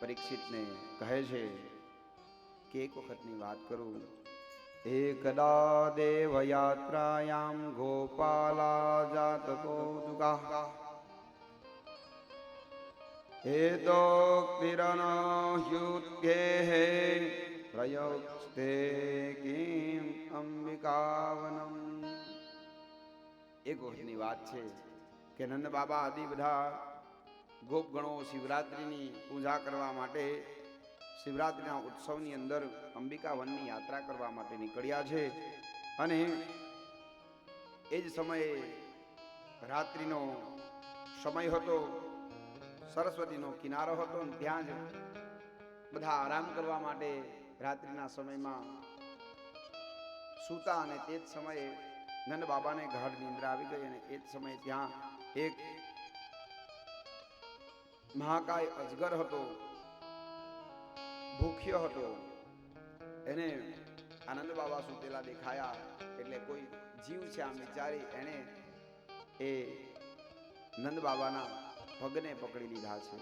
પરીક્ષિતને કહે છે કે એક વખતની વાત કરું. એકદા દેવયાત્રાયામ ગોપાલા જાતકો દુગા હેતોક્તિરનહ્યુદ્ધે પ્રયોક્તે કિમ અંબિકાવનમ. એક વખતની વાત છે કે નંદ બાબા આદિ બધા ગોપગણો શિવરાત્રિની પૂજા કરવા માટે શિવરાત્રિના ઉત્સવની અંદર અંબિકા વનની યાત્રા કરવા માટે નીકળ્યા છે. અને એ જ સમયે રાત્રિનો સમય હતો, સરસ્વતીનો કિનારો હતો, ત્યાં જ બધા આરામ કરવા માટે રાત્રિના સમયમાં સૂતા. અને તે જ સમયે નંદ બાબાને ગાઢ નિંદ્રા આવી ગઈ. અને એ જ સમયે ત્યાં એક મહાકાય અજગર હતો, ભૂખ્યો હતો. એને આનંદ બાબા સુતેલા દેખાયા એટલે કોઈ જીવ છે આમ વિચારી એને એ નંદ બાબાના પગને પકડી લીધા છે.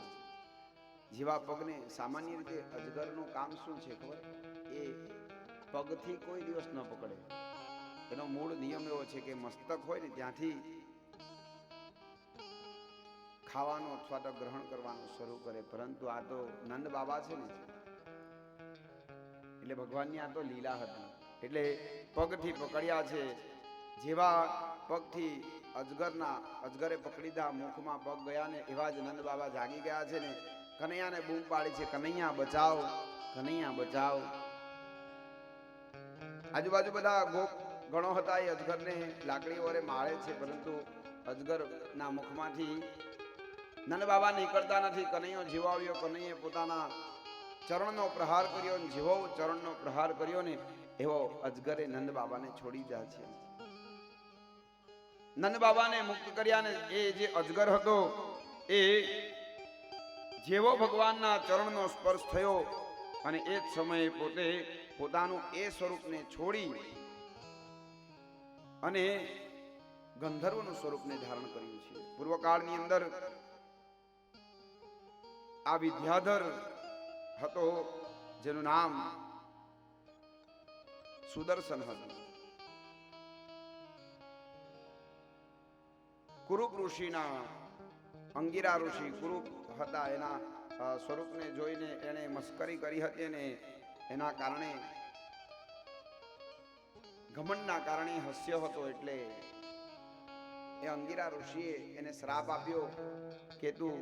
જેવા પગને, સામાન્ય રીતે અજગરનું કામ શું છે ખબર? એ પગથી કોઈ દિવસ ન પકડે. એનો મૂળ નિયમ એવો છે કે મસ્તક હોય ને ત્યાંથી ખાવાનું અથવા તો ગ્રહણ કરવાનું શરૂ કરે. પરંતુ આ તો નંદ બાબા છે ને, એટલે ભગવાનની આ તો લીલા હતી. એટલે પગથી પકડ્યા છે. જેવા પગથી અજગરે પકડી દીધા, મુખમાં પગ ગયા ને એવા જ નંદ બાબા જાગી ગયા છે ને કનૈયાને બૂમ પાડી છે, કનૈયા બચાવ, કનૈયા બચાવ. આજુબાજુ બધા ગોપ ગણો હતા, એ અજગરને લાકડી વડે મારે છે, પરંતુ અજગરના મુખમાંથી નંદ બાબા નીકળતા નથી. કનૈયો જીવાવ્યો, કનૈયે પોતાના ચરણનો પ્રહાર કર્યો. જેવો ચરણનો પ્રહાર કર્યો ને એવો અજગરે નંદ બાબાને છોડી દીધા છે. નંદ બાબાને મુક્ત કર્યા ને એ જે અજગર હતો એ જેવો ભગવાનના ચરણનો સ્પર્શ થયો અને એ જ સમયે પોતે પોતાનું એ સ્વરૂપને છોડી અને ગંધર્વનું સ્વરૂપને ધારણ કર્યું છે. પૂર્વકાળની અંદર આ વિદ્યાધર હતો, જેનું નામ સુદર્શન હતું. કુરુપ ઋષિના અંગીરા ઋષિ કુરુપ હતા, એના સ્વરૂપને જોઈને એને મસ્કરી કરી હતી. અને એના કારણે, ઘમંડના કારણે હસ્યો હતો. એટલે એ અંગીરા ઋષિએ એને શ્રાપ આપ્યો કે તું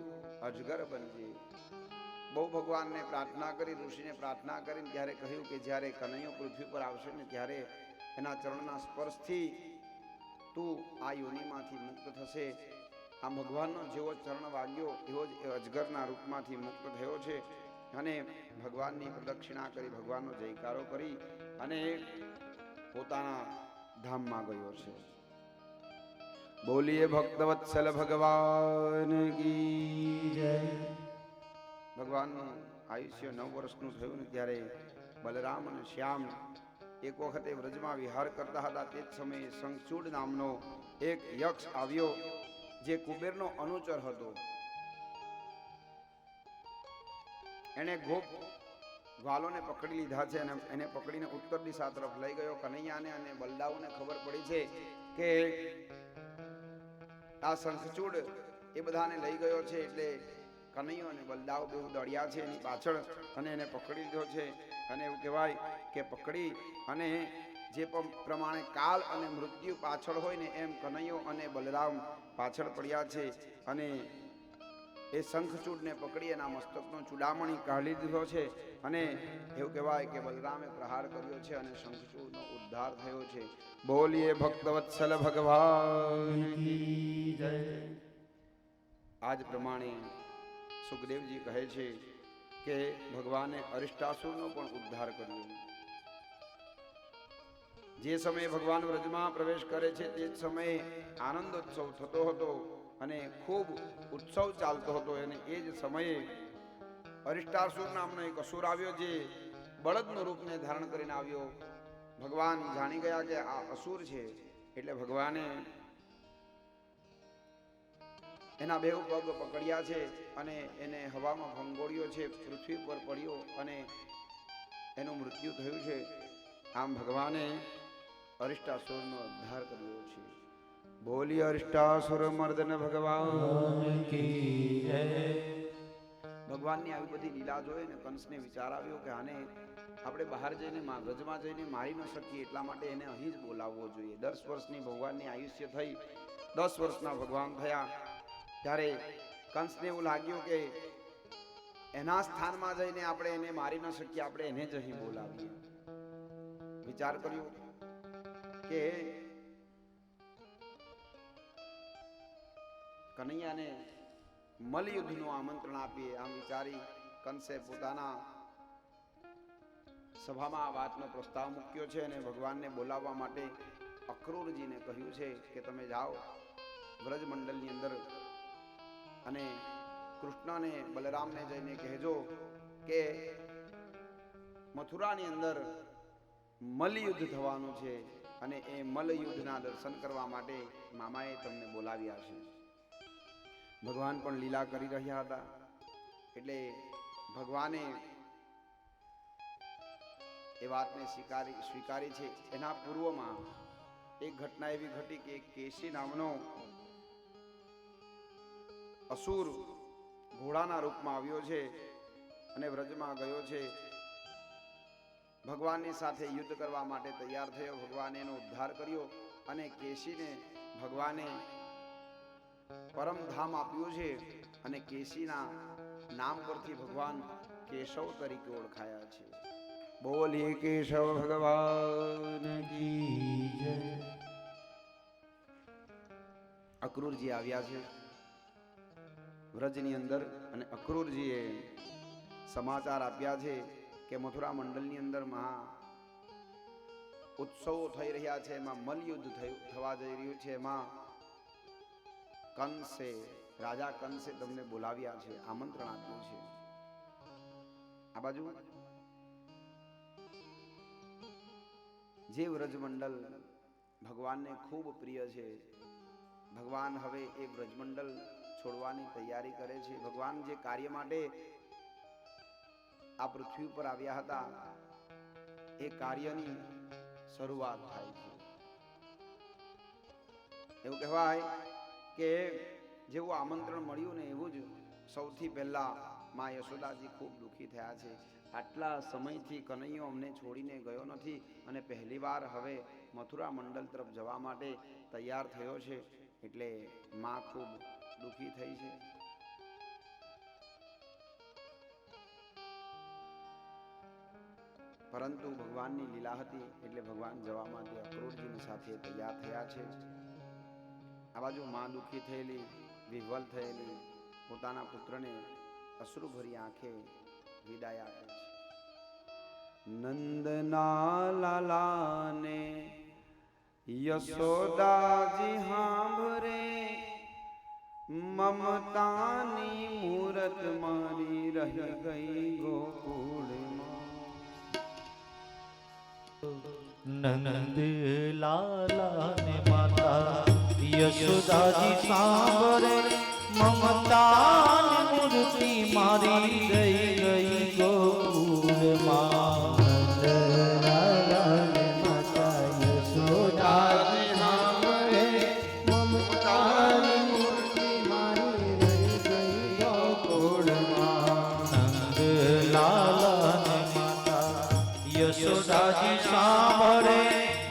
અજગર બનજે. બહુ ભગવાનને પ્રાર્થના કરી, ઋષિને પ્રાર્થના કરીને ત્યારે કહ્યું કે જ્યારે કનૈયો પૃથ્વી પર આવશે ને ત્યારે એના ચરણના સ્પર્શથી તું આ યોનિમાંથી મુક્ત થશે. આ ભગવાનનો જેવો ચરણ વાગ્યો એવો જ એ અજગરના રૂપમાંથી મુક્ત થયો છે. અને ભગવાનની પ્રદક્ષિણા કરી, ભગવાનનો જયકારો કરી અને પોતાના ધામમાં ગયો છે. બોલીએ ભક્તવત્સલ ભગવાન કી જય. ભગવાનનું આયુષ્ય 9 વર્ષનું થયું ને ત્યારે બલરામ અને શ્યામ એક વખતે વ્રજમાં વિહાર કરતા હતા. તે જ સમયે શંખચૂડ નામનો એક યક્ષ આવ્યો, જે કુબેરનો અનુચર હતો. એને ગોપ ગ્વાલોને પકડી લીધા છે અને એને પકડીને ઉત્તર દિશા તરફ લઈ ગયો. કનૈયાને અને બલદાઉને ખબર પડી છે કે આ શંખચૂડ એ બધાને લઈ ગયો છે. એટલે કનૈયો અને બલદાવ બેઉ દોડ્યા છે એની પાછળ અને એને પકડી લીધો છે. અને એવું કહેવાય કે પકડી અને જે પ્રમાણે કાલ અને મૃત્યુ પાછળ હોય ને એમ કનૈયો અને બલરામ પાછળ પડ્યા છે. અને એ શંખચૂડને પકડી એના મસ્તકનો ચૂડામણી કાઢી દીધો છે. અને એવું કહેવાય કે બલરામે પ્રહાર કર્યો છે અને શંખચૂડનો ઉદ્ધાર થયો છે. બોલીએ ભક્તવત્સલ ભગવાન કી જય. આજ પ્રમાણે સુખદેવજી કહે છે કે ભગવાને અરિષ્ટાસુરનો પણ ઉદ્ધાર કર્યો. જે સમયે ભગવાન વ્રજમાં પ્રવેશ કરે છે તે જ સમયે આનંદોત્સવ થતો હતો અને ખૂબ ઉત્સવ ચાલતો હતો. અને એ જ સમયે અરિષ્ટાસુર નામનો એક અસુર આવ્યો, જે બળદનું રૂપને ધારણ કરીને આવ્યો. ભગવાન જાણી ગયા કે આ અસુર છે. એટલે ભગવાને એના બે પગ પકડ્યા છે અને એને હવામાં ફંગોળ્યો છે, પૃથ્વી પર પડ્યો અને એનું મૃત્યુ થયું છે. આમ ભગવાને અરિષ્ટાસુરનો ઉદ્ધાર કર્યો છે. બોલી અરિષ્ટાસુર મર્દન ભગવાન કી જય. ભગવાનની આવી બધી લીલા જોઈ ને કંસને વિચાર આવ્યો કે આને આપણે બહાર જઈને વ્રજમાં જઈને મારી ન શકીએ, એટલા માટે એને અહીં જ બોલાવવો જોઈએ. 10 વર્ષની ભગવાનની આયુષ્ય થઈ, 10 વર્ષના ભગવાન થયા ત્યારે કંસને એવું લાગ્યું કે એના સ્થાનમાં જઈને આપણે એને મારી ન શકીએ, આપણે એને જ અહીં બોલાવીએ. વિચાર કર્યો કે કનૈયાને મલયુદ્ધનું આમંત્રણ આપીએ. આમ વિચારી કંસે પોતાના સભામાં આ વાતનો પ્રસ્તાવ મૂક્યો છે અને ભગવાનને બોલાવવા માટે અક્રૂરજીને કહ્યું છે કે તમે જાઓ વ્રજમંડળની અંદર અને કૃષ્ણને બલરામને જઈને કહેજો કે મથુરાની અંદર મલયુદ્ધ થવાનું છે અને એ મલયુદ્ધના દર્શન કરવા માટે મામાએ તમને બોલાવ્યા છે. ભગવાન પણ લીલા કરી રહ્યા હતા એટલે ભગવાને એ વાતને સ્વીકારી છે. એના પૂર્વમાં એક ઘટના એવી ઘટી કે કેશી નામનો અસુર ઘોડાના રૂપમાં આવ્યો છે અને વ્રજમાં ગયો છે. ભગવાનની સાથે યુદ્ધ કરવા માટે તૈયાર થયો. ભગવાને એનો ઉદ્ધાર કર્યો અને કેશીને ભગવાને પરમધામ આપ્યું છે અને કેશીના નામ પરથી ભગવાન કેશવ તરીકે ઓળખાયા છે. બોલીએ કેશવ ભગવાન કી જય. અક્રૂરજી આવ્યા છે વ્રજની અંદર અને અક્રૂરજીએ સમાચાર આપ્યા છે કે મથુરા મંડળની અંદર મહા ઉત્સવો થઈ રહ્યા છે, એમાં મલયુદ્ધ થવા જઈ રહ્યું છે. એમાં કંસે, રાજા કંસે તમને બોલાવ્યા છે, આમંત્રણ આપ્યું છે. આ બાજુ જે વ્રજમંડળ ભગવાનને ખૂબ પ્રિય છે, ભગવાન હવે એ વ્રજમંડળ છોડવાની તૈયારી કરે છે. ભગવાન જે કાર્ય માટે આ પૃથ્વી પર આવ્યા હતા એ કાર્યની શરૂઆત થાય છે. એવું કહેવાય કે જેવું આમંત્રણ મળ્યું ને એવું જ સૌથી પહેલા માં યશોદાજી ખૂબ દુઃખી થયા છે. આટલા સમયથી કનૈયો અમને છોડીને ગયો નથી અને પહેલી વાર હવે મથુરા મંડળ તરફ જવા માટે તૈયાર થયો છે, એટલે માં ખૂબ દુઃખી થઈ છે. પરંતુ ભગવાનની લીલા હતી એટલે ભગવાન જવા માટે અક્રૂરજીની સાથે તૈયાર થયા છે. આ બાજુ માં દુઃખી થયેલી, વિહ્વલ થયેલી પોતાના પુત્રને અશ્રુભરી આંખે વિદાય આપે છે. નંદના લાલાને યશોદાજી સાંભરે, મમતાની મૂરત મારી રહી ગઈ ગોકુળમાં. નંદ લાલાને માતા યશોદાજી સાંભરે, મમતાની મૂર્તિ મારી રહી ગઈ ગોકુળમાં. નંદ લાલાને માતા યશોદાજી સાંભરે, મમતાની મૂર્તિ મારી રહી ગઈ ગોકુળમાં. નંદ લાલાને માતા યશોદાજી સાંભળે,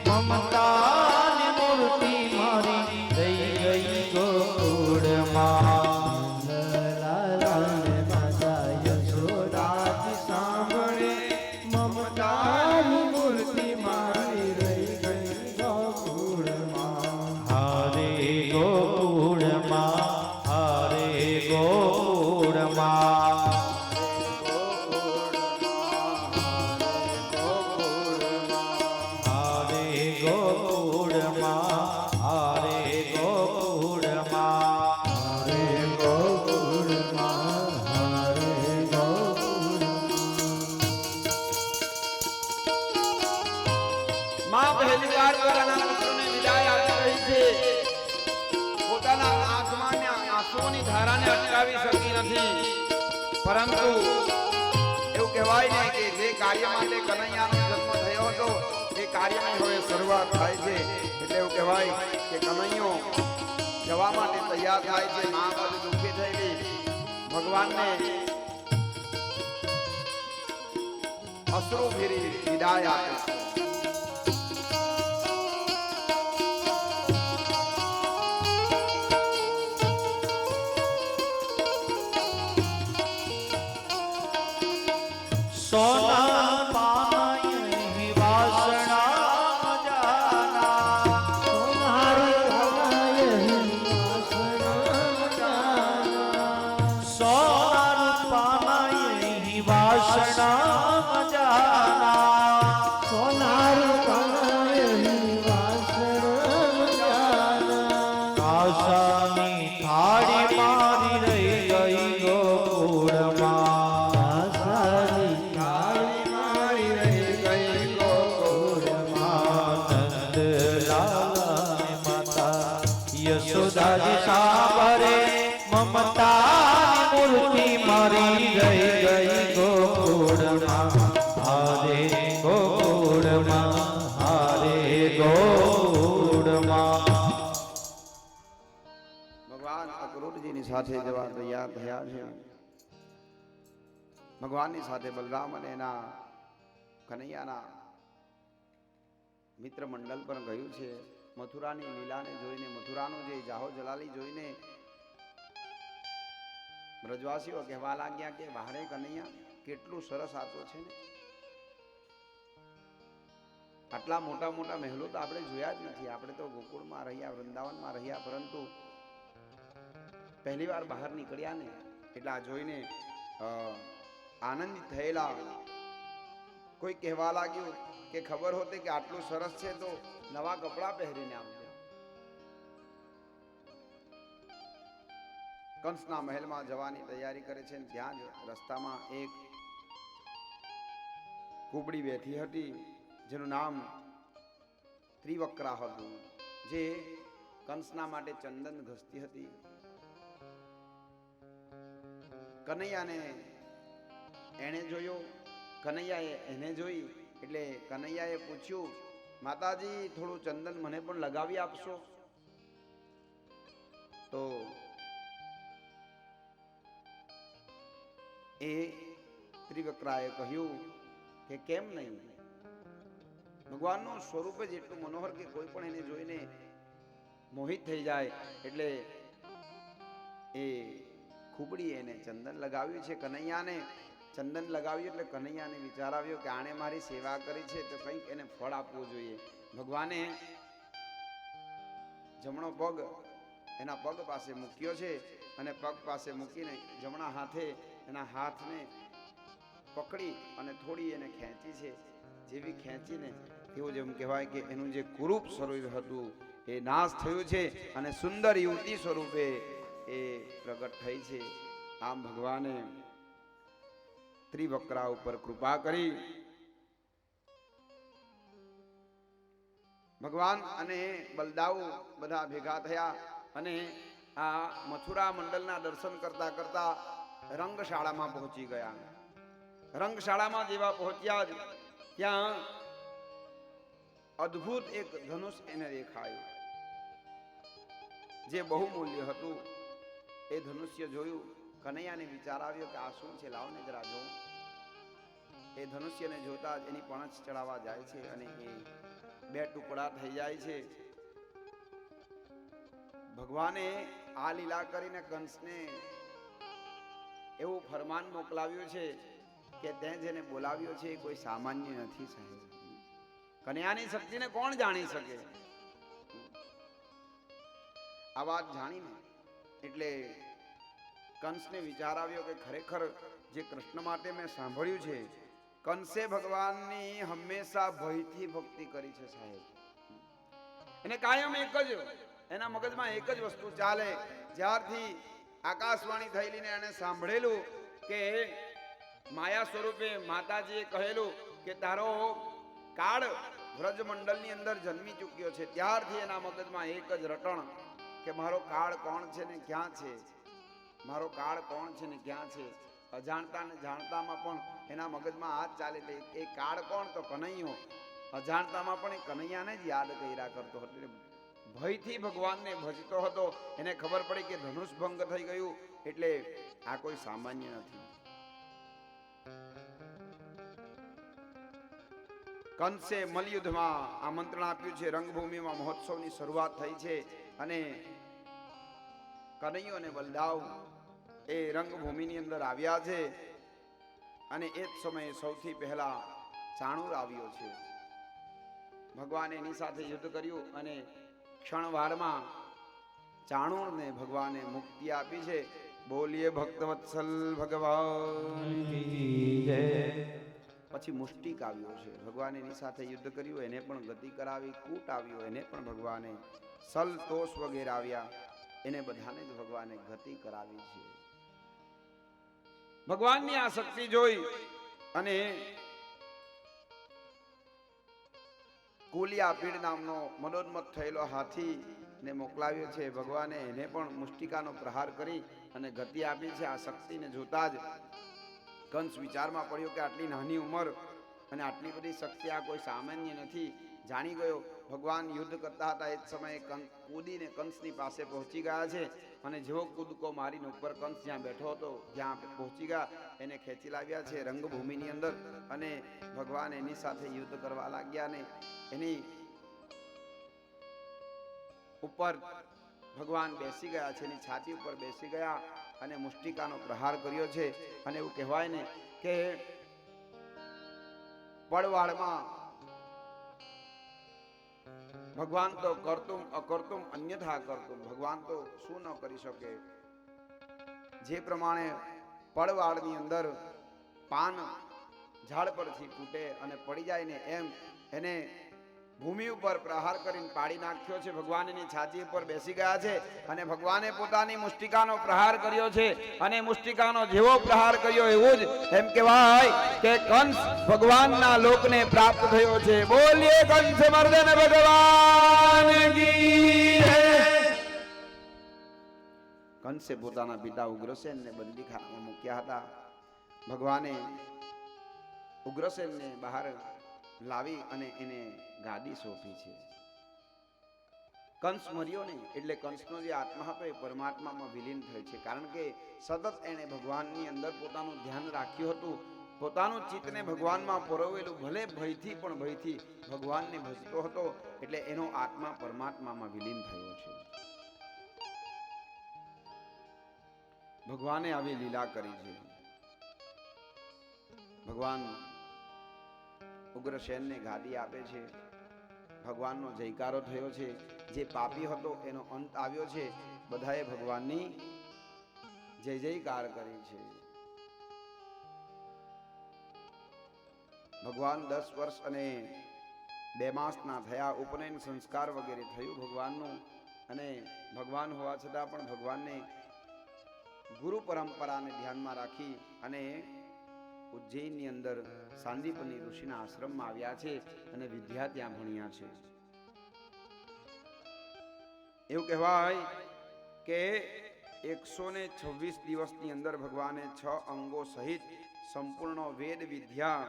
મમતાની મૂર્તિ મારી રહી ગઈ ગોકુળમાં. લાલાને માતા યશોદાજી સાંભળે, મમતાની મૂર્તિ મારી રહી ગઈ ગોકુળમાં. હારે ગોકુળમાં, હારે ગોકુળમાં. પોતાના આંખમાં આંસુ અશ્રુની ધારાને અટકાવી શકી નથી. પરંતુ એવું કહેવાય ને કે જે કાર્ય માટે કનૈયાનો જન્મ થયો હતો એ કાર્યની હવે શરૂઆત થાય છે. એટલે એવું કહેવાય કે કનૈયો જવા માટે તૈયાર થાય છે. મા બાજુ દુઃખી થયેલી ભગવાનને અશ્રુ ફેરી વિદાય આપે છે. સોના પાય વિવાસણા જાના સોનારી પાય વિવાસણા જાના સોનાર પાય વિવાસણા જાના સોનાર પાય વિવાસણા જાના કાશાની થાળી મારી રહી ગઈ ગોકુળમાં યશોદાજી સાબરે મમતા મૂર્તિ મારી રહી ગઈ ગોકુળમાં હારે ગોકુળમાં હારે ગોકુળમાં. ભગવાન અક્રૂરજીની સાથે જવા તૈયાર થયા છે. ભગવાનની સાથે બલરામ અને એના કનૈયાના મિત્ર મંડળ પર ગયું છે. મથુરાની લીલાને જોઈને, મથુરાનો જે જાહો જલાલી જોઈને બ્રજવાસીઓ કહેવા લાગ્યા કે વાહરે કનૈયા કેટલું સરસ આતો છે ને. આટલા મોટા મોટા મહેલો તો આપણે જોયા જ નથી. આપણે તો ગોકુળમાં રહ્યા, વૃંદાવનમાં રહ્યા, પરંતુ પહેલી વાર બહાર નીકળ્યા ને એટલે આ જોઈને આનંદિત થયેલા કોઈ કહેવા લાગ્યું કે ખબર હોતે કે આટલું સરસ છે તો નવા કપડા પહેરીને આવજો. કંસના મહેલમાં જવાની તૈયારી કરે છે. ત્યાં જ રસ્તામાં એક કુબડી બેઠી હતી જેનું નામ ત્રિવક્રા હતું, જે કંસના માટે ચંદન ઘસતી હતી. કનૈયાને એણે જોયો, કનૈયાએ એને જોઈ. એટલે કનૈયાએ પૂછ્યું, માતાજી થોડું ચંદન મને પણ લગાવી આપશો? તો એ ત્રિવક્રાએ કહ્યું કે કેમ નહીં. ભગવાનનું સ્વરૂપ જ એટલું મનોહર કે કોઈ પણ એને જોઈને મોહિત થઈ જાય. એટલે એ ખૂબડી એને ચંદન લગાવ્યું છે. કનૈયાને ચંદન લગાવ્યું એટલે કનૈયાને વિચાર આવ્યો કે આણે મારી સેવા કરી છે તો કંઈક એને ફળ આપવું જોઈએ. ભગવાને જમણો પગ એના પગ પાસે મૂક્યો છે અને પગ પાસે મૂકીને જમણા હાથે એના હાથને પકડી અને થોડી એને ખેંચી છે. જેવી ખેંચીને તેવું જેમ કહેવાય કે એનું જે કુરૂપ શરીર હતું એ નાશ થયું છે અને સુંદર યુવતી સ્વરૂપે એ પ્રગટ થઈ છે. આમ ભગવાને ત્રિવક્રા ઉપર કૃપા કરી. ભગવાન અને બલદાઉ બધા ભેગા થયા અને આ મથુરા મંડળના દર્શન કરતા કરતા રંગશાળામાં પહોંચી ગયા. રંગશાળામાં જેવા પહોંચ્યા જ ત્યાં અદ્ભુત એક ધનુષ એને દેખાયું જે બહુમૂલ્ય હતું. એ ધનુષ્ય જોયું. કનૈયાને વિચાર આવ્યો કે આ શું છે, લાવને જરા જોઉં. એ ધનુષ્યને જોતા જ એની પણછ ચડાવવા જાય છે અને એ બે ટુકડા થઈ જાય છે. ભગવાને આ લીલા કરીને કંસને એવું ફરમાન મોકલાવ્યું છે કે તે જેને બોલાવ્યો છે એ કોઈ સામાન્ય નથી સાહેબ. કન્યાની શક્તિને કોણ જાણી શકે? આ વાત જાણીને એટલે કંસને વિચાર આવ્યો કે ખરેખર જે કૃષ્ણ માટે મેં સાંભળ્યું છે, કંસે ભગવાનની હંમેશા ભયથી ભક્તિ કરી છે સાહેબ. એને કાયમ એક જ એના મગજમાં એક જ વસ્તુ ચાલે. જ્યારથી આકાશવાણી થયેલી ને એને સાંભળેલું કે માયા સ્વરૂપે માતાજીએ કહેલું કે તારો કાળ વ્રજમંડળની અંદર જન્મી ચૂક્યો છે, ત્યારથી એના મગજમાં એક જ રટણ કે મારો કાળ કોણ છે ને ક્યાં છે. મારો કાળ કોણ છે ને ક્યાં છે. અજાણતા ને જાણતામાં પણ એના મગજમાં હાથ ચાલે એટલે એ કાળ કોણ તો કનૈયો. અજાણતામાં પણ એ કનૈયાને જ યાદ કર્યા કરતો હતો. એટલે ભયથી ભગવાનને ભજતો હતો. એને ખબર પડી કે ધનુષ ભંગ થઈ ગયું એટલે આ કોઈ સામાન્ય નથી. કંસે મલયુદ્ધમાં આમંત્રણ આપ્યું છે. રંગભૂમિમાં મહોત્સવની શરૂઆત થઈ છે અને કનૈયો અને બલદાવ એ રંગભૂમિની અંદર આવ્યા છે અને એ જ સમયે સૌથી પહેલા ચાણૂર આવ્યો છે. ભગવાને એની સાથે યુદ્ધ કર્યું અને ક્ષણવારમાં ચાણૂરને ભગવાને મુક્તિ આપી છે. બોલીએ ભક્તવત્સલ ભગવાન કી જય. પછી મુષ્ટિક આવ્યો છે. ભગવાને એની સાથે યુદ્ધ કર્યું, એને પણ ગતિ કરાવી. કૂટ આવ્યો, એને પણ ભગવાને સલ તોષ વગેરે આવ્યા, એને બધાને જ ભગવાને ગતિ કરાવી છે. ભગવાનની આ શક્તિ જોઈ અને કુલિયા પીડ નામનો મનોન્મત થયેલો હાથી ને મોકલાવ્યો છે. ભગવાને એને પણ મુષ્ટિકાનો પ્રહાર કરી અને ગતિ આપી છે. આ શક્તિને જોતા જ કંસ વિચારમાં પડ્યો કે આટલી નાની ઉંમર અને આટલી બધી શક્તિ આ કોઈ સામાન્ય નથી. જાણી ગયો ભગવાન યુદ્ધ કરતા હતા એ જ સમયે કૂદીને કંસની પાસે પહોંચી ગયા છે અને જેવો કૂદકો મારીને ઉપર કંસ જ્યાં બેઠો હતો જ્યાં પહોંચી ગયા એને ખેંચી લાવ્યા છે રંગભૂમિની અંદર અને ભગવાન એની સાથે યુદ્ધ કરવા લાગ્યા ને એની ઉપર ભગવાન બેસી ગયા છે, એની છાતી ઉપર બેસી ગયા અને મુષ્ટિકાનો પ્રહાર કર્યો છે. અને એવું કહેવાય ને કે પડવાળમાં ભગવાન તો કરતુમ અકર્તુમ અન્યથા કરતુમ, ભગવાન તો શું ન કરી શકે. જે પ્રમાણે પડવાળની અંદર પાન ઝાડ પરથી તૂટે અને પડી જાય ને એમ એને ભૂમિ ઉપર પ્રહાર કરીને પાડી નાખ્યો છે. ભગવાન એની છાતી ઉપર બેસી ગયા છે અને ભગવાને પોતાની મુષ્ટિકાનો પ્રહાર કર્યો છે અને મુષ્ટિકાનો જેવો પ્રહાર કર્યો એવું જ એમ કહેવાય કે કંસ ભગવાનના લોકને પ્રાપ્ત થયો છે. બોલીએ કંસ મર્દન ભગવાન કી જય. કંસે પોતાના પિતા ઉગ્રસેનને બંદીખાનામાં મૂક્યા હતા. ભગવાને ઉગ્રસેનને બહાર લાવી અને એને ગાદી સોંપી છે. કંસ મર્યો નહીં એટલે કંસનો જે આત્મા હતો એ પરમાત્મામાં વિલીન થયો છે. કારણ કે સતત એણે ભગવાનની અંદર પોતાનું ધ્યાન રાખ્યું હતું, પોતાનું ચિત્તને ભગવાનમાં પરોવેલું, ભલે ભયથી પણ ભયથી ભગવાનને ભજતો હતો એટલે એનો આત્મા પરમાત્મામાં વિલીન થયો છે. ભગવાને આવી લીલા કરી છે. ભગવાન ઉગ્રસેનને ગાદી આપે છે. ભગવાનનો જયકારો થયો છે. જે પાપી હતો એનો અંત આવ્યો છે. બધાએ ભગવાનની જય જયકાર કરી છે. ભગવાન 10 વર્ષ અને 2 માસના થયા. ઉપનયન સંસ્કાર વગેરે થયું ભગવાનનું અને ભગવાન હોવા છતાં પણ ભગવાનને ગુરુ પરંપરાને ધ્યાનમાં રાખી અને ઉજ્જૈનની અંદર સાંદીપની ઋષિના આશ્રમમાં આવ્યા છે અને વિદ્યા ત્યાં ભણ્યા છે. એવું કહેવાય કે 126 દિવસની અંદર ભગવાને 6 અંગો સહિત સંપૂર્ણ વેદ વિદ્યા,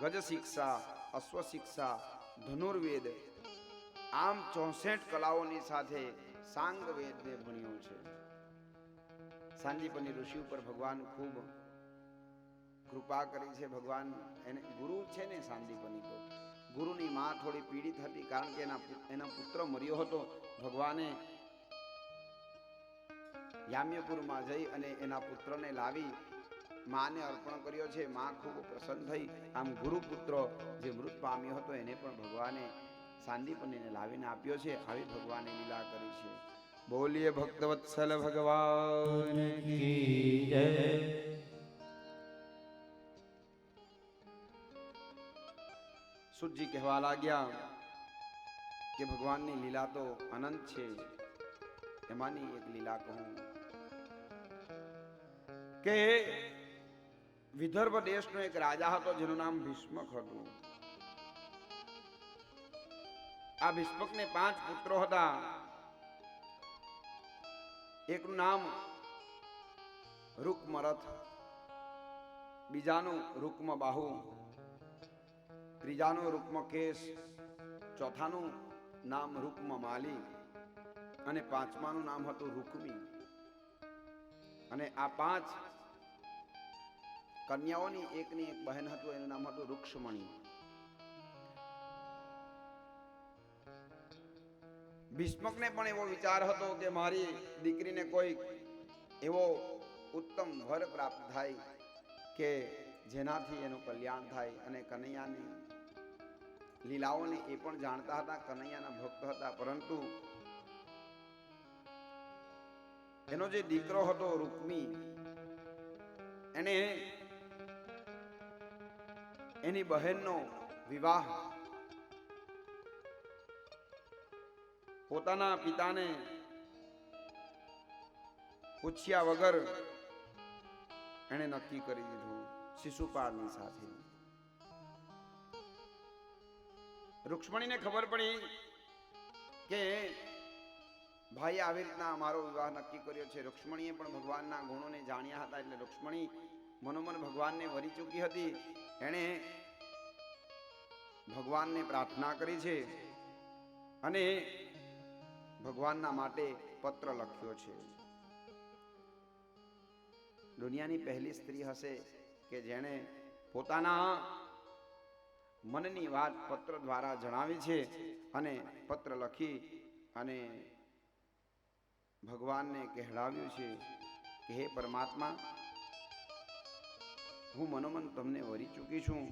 ગજ શિક્ષા, અશ્વ શિક્ષા, ધનુર્વેદ આમ 64 કલાઓની સાથે સાંગ વેદને ભણ્યો છે. સાંદીપની ઋષિ ઉપર ભગવાન ખૂબ કૃપા કરી છે. ભગવાન એને ગુરુ છે ને સાંદીપની તો ગુરુની માં થોડી પીડિત હતી કારણ કે એના પુત્ર મર્યો હતો. ભગવાને યામ્યપુરમાં જઈ અને એના પુત્રને લાવી માને અર્પણ કર્યો છે. માં ખૂબ પ્રસન્ન થઈ. આમ ગુરુ પુત્ર જે મૃત પામ્યો હતો એને પણ ભગવાને સાંદીપનીને લાવીને આપ્યો છે. આવી ભગવાને લીલા કરી છે. બોલીએ ભક્તવત્સલ ભગવાન કી જય. સુજી કહેવા લાગ્યા કે ભગવાનની લીલા તો અનંત છે. એમાંની એક લીલા કહું કે વિદર્ભ દેશનો એક રાજા હતો જેનું નામ ભીષ્મક હતું. આ ભીષ્મકને 5 પુત્રો હતા. એકનું નામ રૂક્મ રથ, બીજાનું રૂક્મ બાહુ, ત્રીજાનું રૂક્મ કેશ, ચોથાનું નામ રૂક્મ માલી અને પાંચમાનું નામ હતું રૂકમી. અને આ 5 કન્યાઓની એકની એક બહેન હતું, એનું નામ હતું રૂક્ષમણી. ભીષ્મકને પણ એવો વિચાર હતો કે મારી દીકરીને કોઈ એવો ઉત્તમ વર પ્રાપ્ત થાય કે જેનાથી એનું કલ્યાણ થાય. અને કનૈયાની લીલાઓને એ પણ જાણતા હતા, કનૈયાના ભક્ત હતા. પરંતુ એનો જે દીકરો હતો રૂકમી, એને એની બહેનનો વિવાહ પોતાના પિતાને પૂછ્યા વગર એને નક્કી કરી દીધું શિશુપાળની સાથે. રૂક્ષ્મણીને ખબર પડી કે ભાઈ આવી રીતના અમારો વિવાહ નક્કી કર્યો છે. રૂક્ષ્મણીએ પણ ભગવાનના ગુણોને જાણ્યા હતા, એટલે રૂક્ષ્મણી મનોમન ભગવાનને વરી ચૂકી હતી. એણે ભગવાનને પ્રાર્થના કરી છે અને ભગવાનના માટે પત્ર લખ્યો છે. દુનિયાની પહેલી સ્ત્રી હશે કે જેણે પોતાના મનની વાત પત્ર દ્વારા જણાવી છે અને પત્ર લખી અને ભગવાનને કહેવડાવ્યું છે કે હે પરમાત્મા, હું મનોમન તમને વરી ચૂકી છું,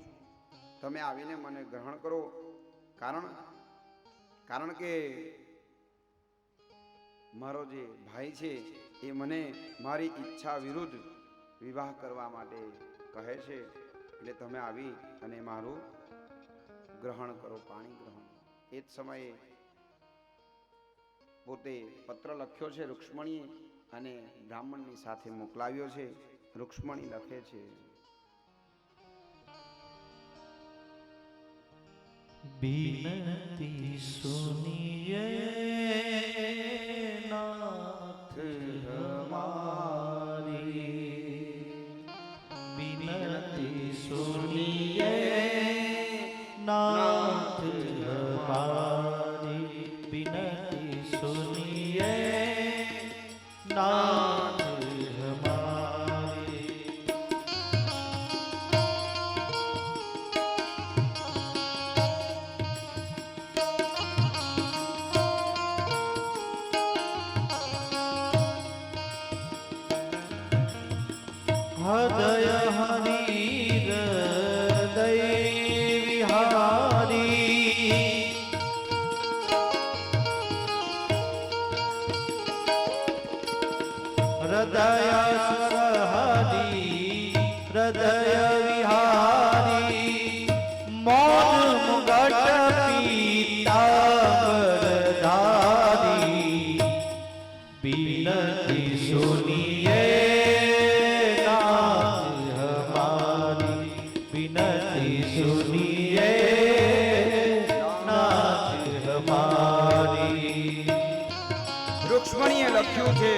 તમે આવીને મને ગ્રહણ કરો. કારણ કે મારો જે ભાઈ છે એ મને મારી ઈચ્છા વિરુદ્ધ વિવાહ કરવા માટે કહે છે, એટલે તમે આવી અને મારું ગ્રહણ કરો, પાણી ગ્રહણ. એ જ સમયે પોતે પત્ર લખ્યો છે રૂક્ષ્મણીએ અને બ્રાહ્મણની સાથે મોકલાવ્યો છે. રૂક્ષ્મણી લખે છે, बिनती सुनिए नाथ हमारी, बिनती सुनिए नाथ हमारी, बिनती सुनिए नाथ हमारी. हृदय हरि हृदय विहारी, हृदय हरि हृदय विहारी, मौन मुगट पीतांबरधारी, बिनती सुनिए सुनिए नाथ हमारी. રૂક્ષ્મણીએ લખ્યું છે,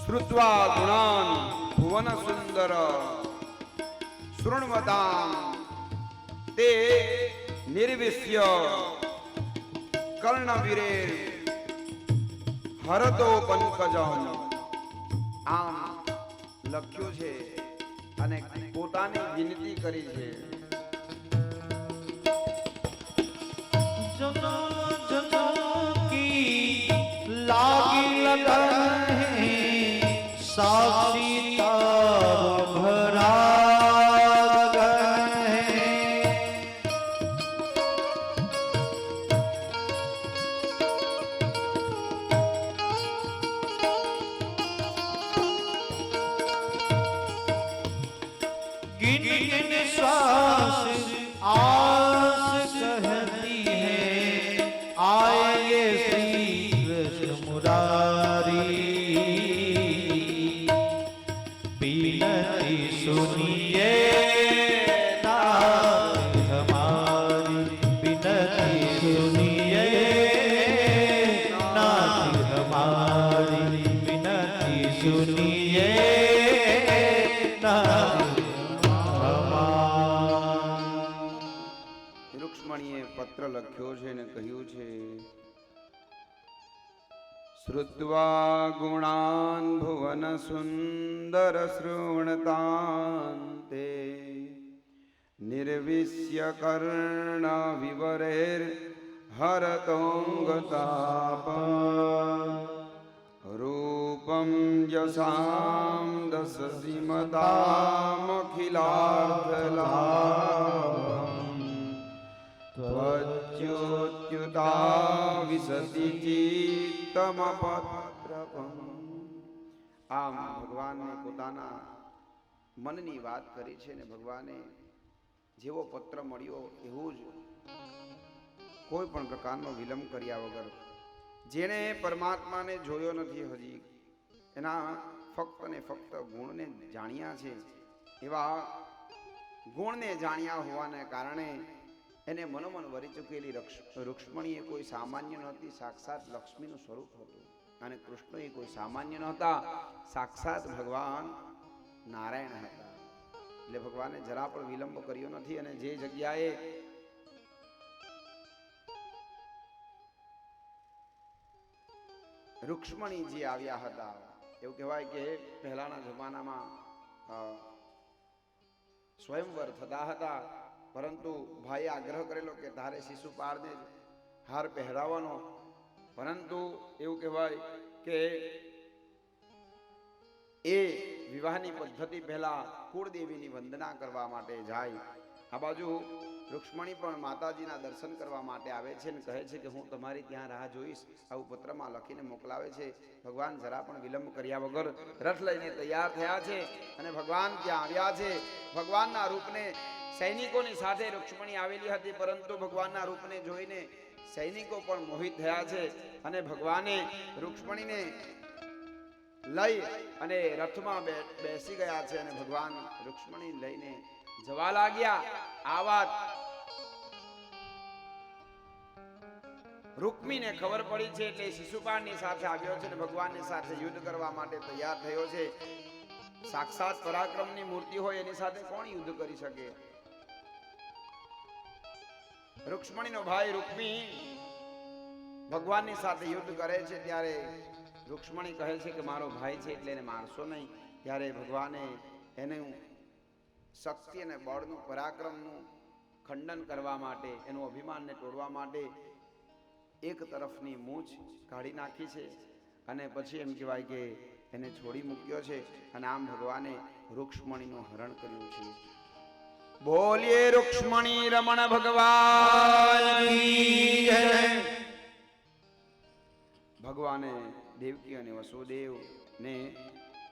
શ્રુત્વા ગુણાન ભુવન સુંદર શૃણ્વતામ તે નિર્વિશ્ય કર્ણવીરે હરતો પંકજમ. આમ લખ્યું છે અને પોતાની વિનંતી કરી છે. जनो जनो की लागी लगन है, साक्षी तारो भरा लगन है. गिन गिन श्वास आस कहती है, आएंगे श्री कृष्ण मुरारी. बिनती सुनिए नाथ हमारी, बिनती सुनिए नाथ हमारी, बिनती પત્ર લખ્યો છે ને કહ્યું છે, શ્રુત્વા ગુણાન ભુવન સુંદર શૃણ્વતાંતે નિર્વિશ્ય કર્ણ વિવરેર હરતોંગતાપા રૂપમ યસામ દશસીમતામખિલાર્થલાભમ ત્વચ્યુત્યુતા વિસતિ ચિત્તમપત્રપમ. આમ ભગવાનને પોતાના મનની વાત કરી છે ને ભગવાને જેવો પત્ર મળ્યો એવું જ કોઈ પણ પ્રકારનો વિલંબ કર્યા વગર, જેણે પરમાત્માને જોયો નથી હજી, એના ફક્ત ને ફક્ત ગુણને જાણ્યા છે, એવા ગુણને જાણ્યા હોવાને કારણે એને મનોમન વરી ચૂકેલી રૂક્ષ્મણી એ કોઈ સામાન્ય નહોતી, સાક્ષાત લક્ષ્મીનું સ્વરૂપ હતું. અને કૃષ્ણ એ કોઈ સામાન્ય નહોતા, સાક્ષાત ભગવાન નારાયણ હતા. એટલે ભગવાને જરા પણ વિલંબ કર્યો નથી. અને જે જગ્યાએ રૂક્ષ્મણીજી આવ્યા હતા, એવું કહેવાય કે પહેલાના જમાનામાં સ્વયંવર થતા હતા, પરંતુ ભાઈએ આગ્રહ કરેલો કે તારે શિશુપાળને જ હાર પહેરાવવાનો. પરંતુ એવું કહેવાય કે એ વિવાહની પદ્ધતિ પહેલા કુળદેવીની વંદના કરવા માટે જાય. આ બાજુ રૂક્ષ્મણી પણ માતાજીના દર્શન કરવા માટે આવે છે અને કહે છે કે હું તમારી ત્યાં રાહ જોઈશ, આવું પત્રમાં લખીને મોકલાવે છે. ભગવાન જરા પણ વિલંબ કર્યા વગર રથ લઈને તૈયાર થયા છે અને ભગવાન ત્યાં આવ્યા છે. ભગવાનના રૂપને સૈનિકોની સાથે રૂક્ષ્મણી આવેલી હતી, પરંતુ ભગવાનના રૂપને જોઈને સૈનિકો પણ મોહિત થયા છે અને ભગવાને રૂક્ષ્મણીને લઈ અને રથમાં બેસી ગયા છે અને ભગવાન રૂક્ષ્મણી લઈને જવા લાગ્યા. આ વાત રૂક્મીને ખબર પડી છે એટલે શિશુપાળની સાથે આવ્યો છે અને ભગવાનની સાથે યુદ્ધ કરવા માટે તૈયાર થયો છે. સાક્ષાત પરાક્રમની મૂર્તિ હોય એની સાથે કોણ યુદ્ધ કરી શકે? રૂક્ષ્મણીનો ભાઈ રૂક્મી ભગવાનની સાથે યુદ્ધ કરે છે ત્યારે રૂક્ષ્મણી કહે છે કે મારો ભાઈ છે એટલે એને મારશો નહીં. ત્યારે ભગવાને એનું શક્તિ અને બળનું, પરાક્રમનું ખંડન કરવા માટે, એનું અભિમાનને તોડવા માટે એક તરફની મૂછ કાઢી નાખી છે અને પછી એમ કહેવાય કે એને છોડી મૂક્યો છે. અને આમ ભગવાને રૂક્ષ્મણીનું હરણ કર્યું છે. બોલીએ રૂક્ષ્મણી રમણ ભગવાન કી જય. ભગવાને દેવકી અને વસુદેવને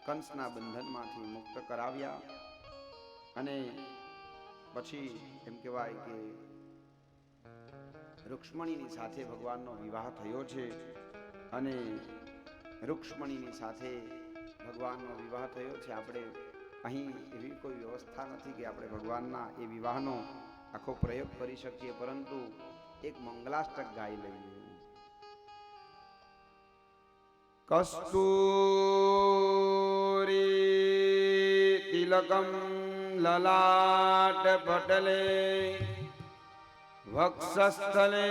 કંસના બંધનમાંથી મુક્ત કરાવ્યા અને પછી એમ કહેવાય કે રૂક્ષ્મણીની સાથે ભગવાનનો વિવાહ થયો છે. અને રૂક્ષ્મણીની સાથે ભગવાનનો વિવાહ થયો છે. આપણે અહીં એવી કોઈ વ્યવસ્થા નથી કે આપણે ભગવાનના એ વિવાહનો આખો પ્રયોગ કરી શકીએ, પરંતુ એક મંગલાષ્ટક ગાઈ લઈએ. કસ્તુરી તિલકમ લલાટ પટલે વક્ષસ્થલે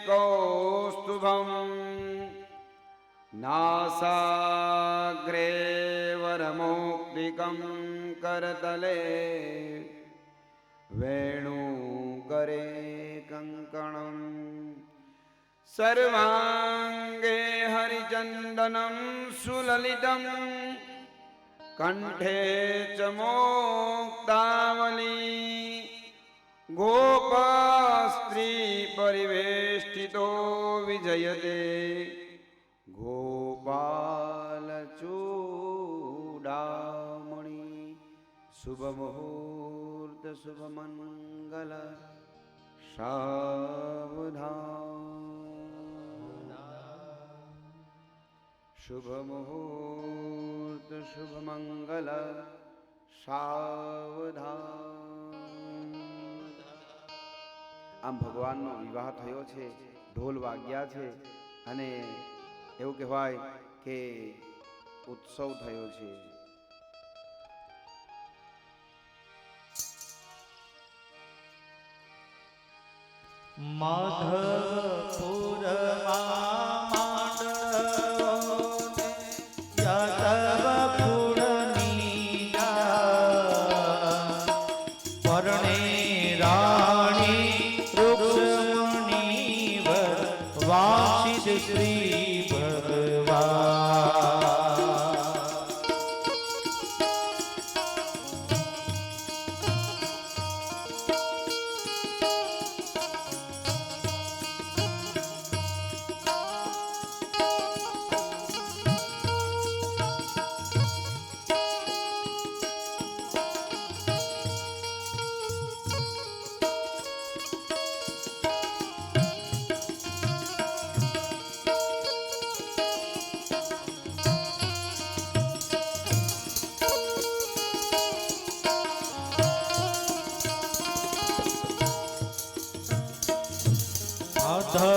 કૌસ્તુભમ નાસાગ્રે વરમૌક્તિકમ કરતલે વેણુકરે કંકણમ સર્વાંગે હરિચંદનમ સુલલિતમ કંઠે ચ મોક્તાવલી ગોપસ્ત્રી પરિવેષ્ટિતો વિજયતે ગોપાલ ચૂડામણી. શુભ મુહૂર્ત શુભ મંગલ સાવધાન. શુભ મુહૂર્ત શુભ મંગલ સાવધાન. આમ ભગવાનનો વિવાહ થયો છે, ઢોલ વાગ્યા છે અને એવું કહેવાય કે ઉત્સવ થયો છે. માધવપુરમાં માંડવોને યાદવ કુળની જા. પરણે રાણી રૂક્ષ્મણી વર વાંશિત શ્રી ભગવાન.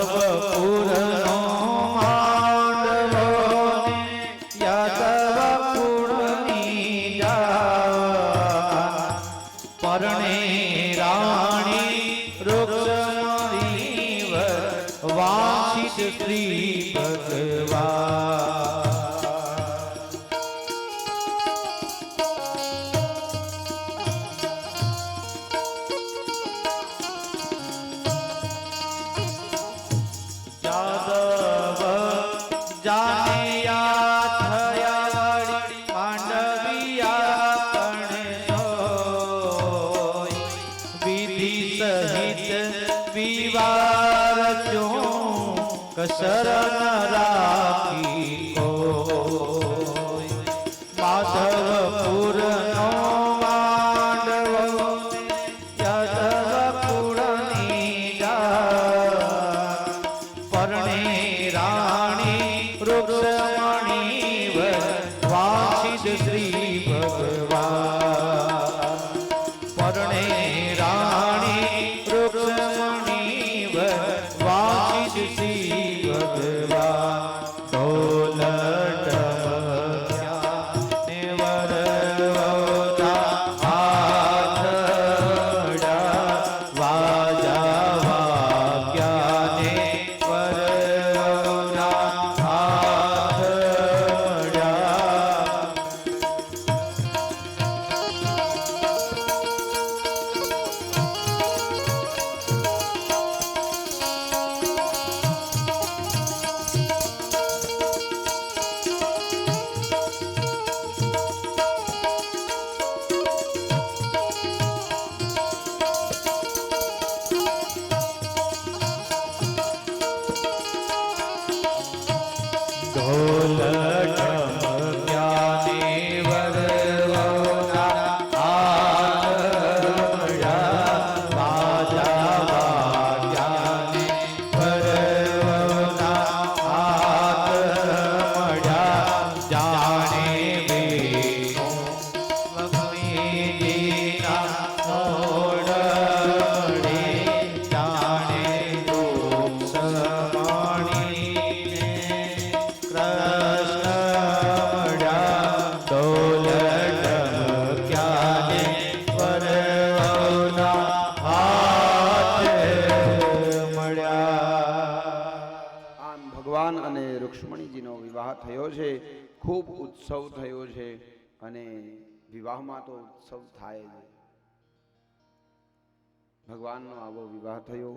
માધવપુરનો માંડવોને યાદવ કુળની જા. પરણે રાણી રૂક્ષ્મણી વર વાંશિત શ્રી ભગવાન. યાદવ જાનિયા થયાળી માંડવિયા પણ સોય. વિધિ સહિત વિવાર ચું કસર ન રાખી કોઈ. માધવપુરનો માંડવો યાદવ કુળની જા. પરણે રાણી રૂક્ષ્મણી વર વાંશિત શ્રી ભગવાન. પરણે રાણી રૂક્ષ્મણી વર વાંશિત શ્રી ભગવાન. ઢોલ ઢમક્યા ને વરવતા હાથડા. વાજા વાગ્યા ને વરવતા હાથડા. ઢોલ ઢમક્યા ને વરવતા હાથડા. વાજા વાગ્યા ને વરવતા હાથડા. જાણે બેનો લક્ષ્મીજીના ઓરડે. જાણે રૂક્ષ્મણીને કૃષ્ણમડ્યા. ઢોલ ઢમક્યા ને વરવતા હાથ મળ્યા. આમ ભગવાન અને રૂક્ષ્મણીજીનો વિવાહ થયો છે. ખૂબ ઉત્સવ થયો છે અને વિવાહમાં તો ઉત્સવ થાય જ. ભગવાનનો આવો વિવાહ થયો.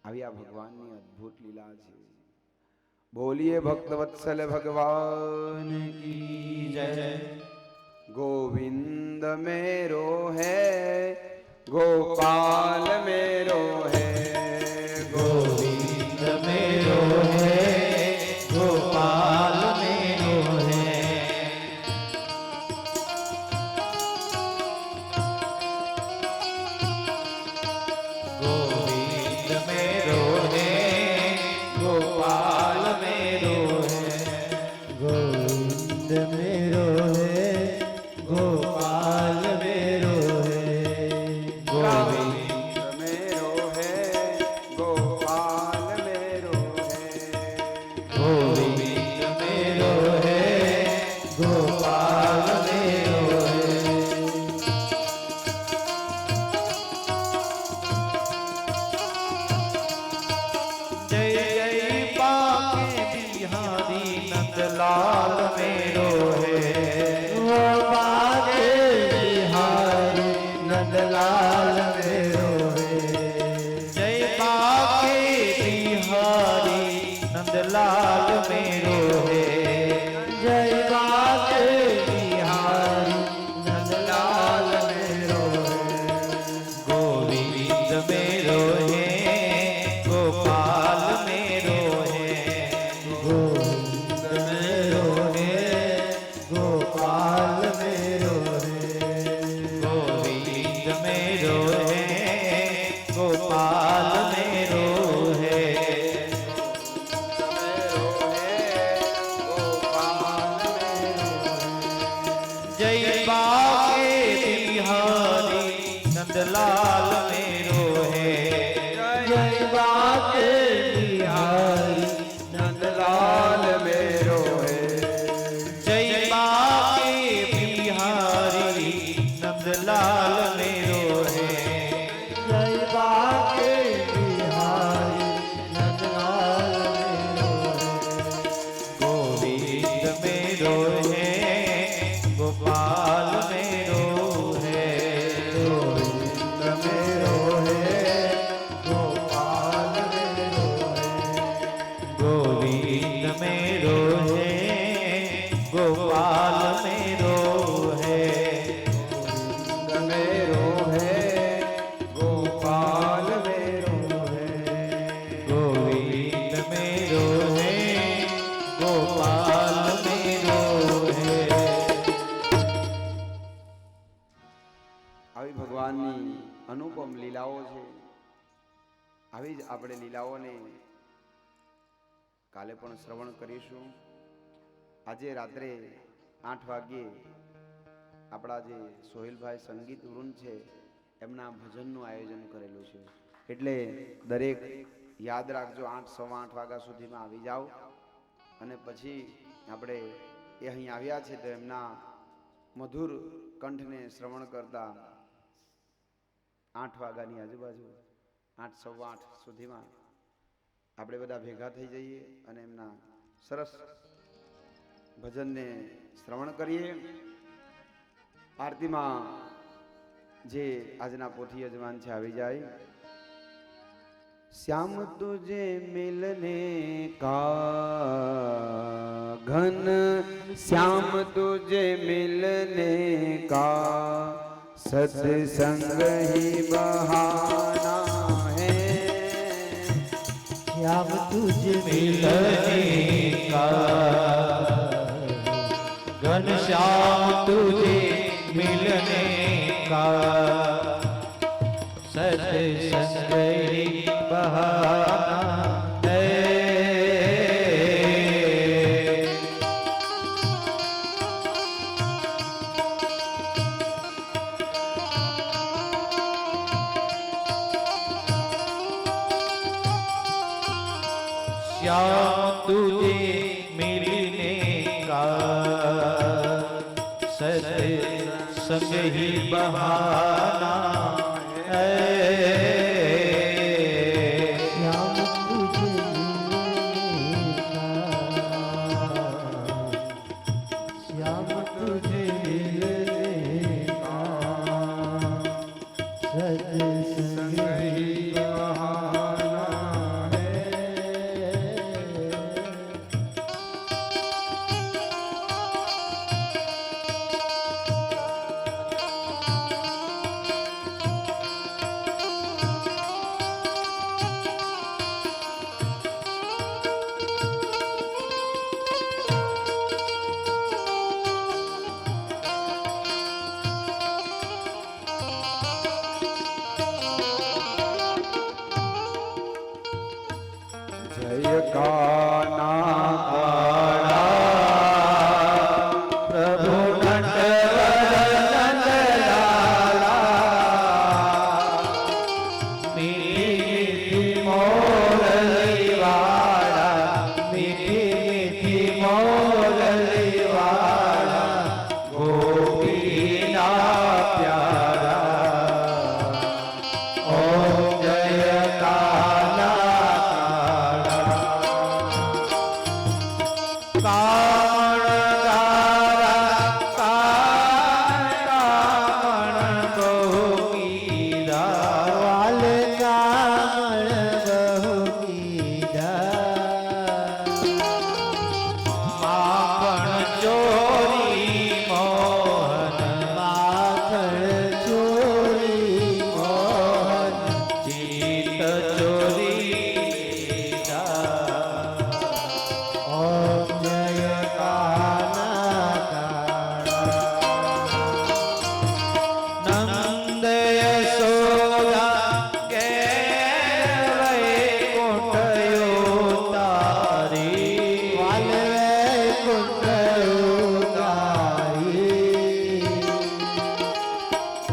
આવી આ ભગવાનની અદ્ભુત લીલા છે. બોલીએ ભક્તવત્સલ ભગવાન કી જય. गोविंद मेरो है गोपाल मेरो है गोविंद मेरो है गोपाल मेरो है गोविंद मेरो है गोपाल मेरो है गोविंद मेरो है गोपाल मेरो है गोविंद मेरो है नंदलाल मेरो है जय बाके बिहारी नंदलाल मेरो है जय बाके बिहारी नंदलाल मेरो है जय बाके बिहारी नंदलाल मेरो है गोविंद मेरो है गोपाल मेरो है गोविंद मेरो है गोपाल मेरो है गोविंद मेरो है गोपाल मेरो है मेरो है गोपाल मेरो है गोविंद मेरो है गोपाल मेरो है આવી ભગવાનની અનુપમ લીલાઓ છે આવી જ આપણે લીલાઓને કાલે પણ શ્રવણ કરીશું આજે રાત્રે 8 વાગ્યે આપણા જે સોહેલભાઈ સંગીત વૃંદ છે એમના ભજનનું આયોજન કરેલું છે એટલે દરેક યાદ રાખજો 8 સવા 8 વાગ્યા સુધીમાં આવી જાઓ અને પછી આપણે એ અહીં આવ્યા છે તો એમના મધુર કંઠને શ્રવણ કરતા 8 વાગ્યાની આજુબાજુ 8 સવા 8 સુધીમાં આપણે બધા ભેગા થઈ જઈએ અને એમના સરસ ભજનને શ્રવણ કરીએ આરતીમાં જે આજના પોથી યજમાન છે આવી જાય श्याम तुझे मिलने का घन श्याम तुझे मिलने का सत्संग ही बहाना है श्याम तुझे मिलने का घनश्याम तुझे मिलने का सत्संग ही बहाना है श्याम तुझे मिलने का सत्संग ही बहाना है श्याम तुझे मिलने का श्याम तुझे मिलने का सत्संग ही बहाना है जय काना काला प्रभु नटवर नंदलाला मीठी मोरली वाला मीठी मोरली वाला गोपीना प्यारा ओम जय काला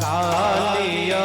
કાલિય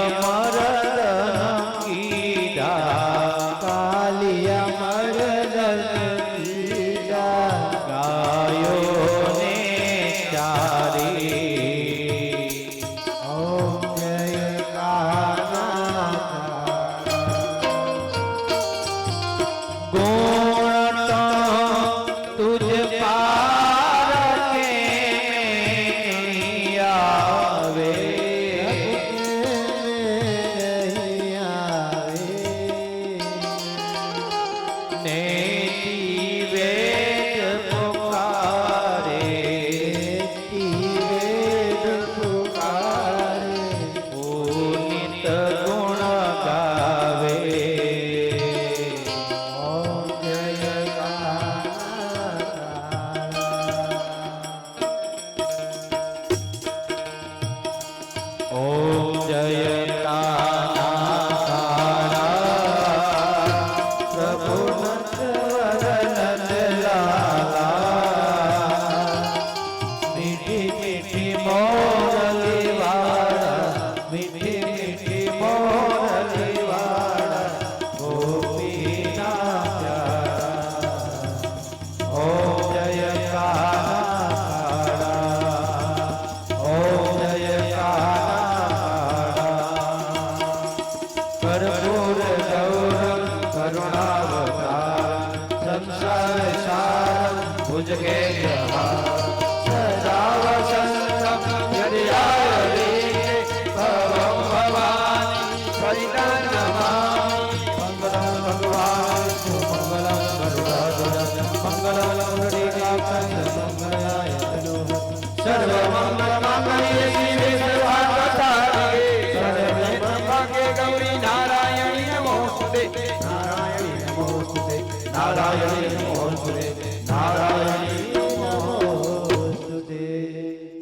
ઓમ જયતાના કાળા પ્રભુ નંદવદન લાલા મીઠી મીઠી મોરલી વાળા મીઠી મીઠી મોરલી વાળા ગોપીના પ્યારા ઓમ જય કાળા ઓમ જય કર્પૂર ગૌરમ કરુણાવતાર સંસાર સાર ભુજગે સદા વસંતમ હરિયાળી ભવમ ભવાની પરિદાન નમામિ મંગલમ ભગવાન મંગલમ ગરુડાધર મંગલમ પુંડરીકાક્ષ મંગલાય સર્વ મંગલ માંગલ્ય શિવે સર્વાર્થસાધિકે શરણ્ય ત્ર્યંબકે ગૌરી નારાયણી નમોસ્તુતે નારાયણી નમોસ્તુતે નારાયણી નમોસ્તુતે નારાયણી નમોસ્તુતે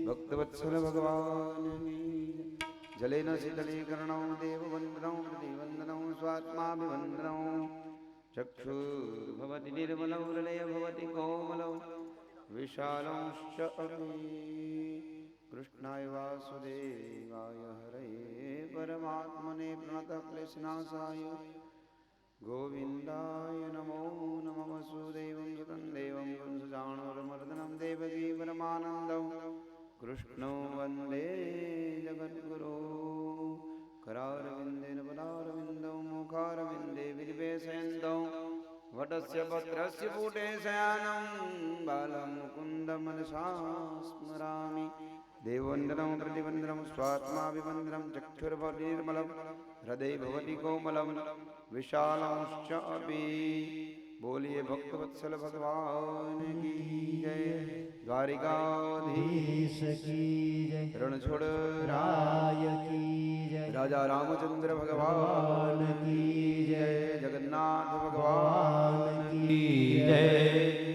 ભક્તવત્સલ ભગવાનની જલેન શીતલીકરણો દેવવંદનૌ પ્રતિવંદનૌ સ્વાત્માભિવંદનૌ ચક્ષુર્ભવતિ નિર્મલૌ હૃદય ભવતિ કોમલૌ વિશાલંશ્ચ કૃષ્ણાય વાસુદેવાય હરયે પરમાત્મને પ્રણતઃ ક્લેશનાશાય ગોવિંદાય નમો નમઃ વાસુદેવં સુતં દેવં કંસચાણૂરમર્દनं દેવકી પરમાનन्दं કૃષ્ણો વંદે જગદ્ગુરો करारविन्देन पदारविन्दौ मुखारविन्दे विनिवेशयन्तौ वटस्य पत्रस्य पुटे शयानं बालं मुकुन्दमनसा स्मरामि देववन्दनं प्रतिवन्दनं स्वात्माभिवन्दनं चक्षुर्भवनिर्मलं हृदय भवति कोमलं विशालंश्च अपि बोलिए भक्तवत्सल भगवान की जय द्वारिकाधीश की जय रणछोड़ राय की जय राजा रामचंद्र भगवान की जय जगन्नाथ भगवान की जय।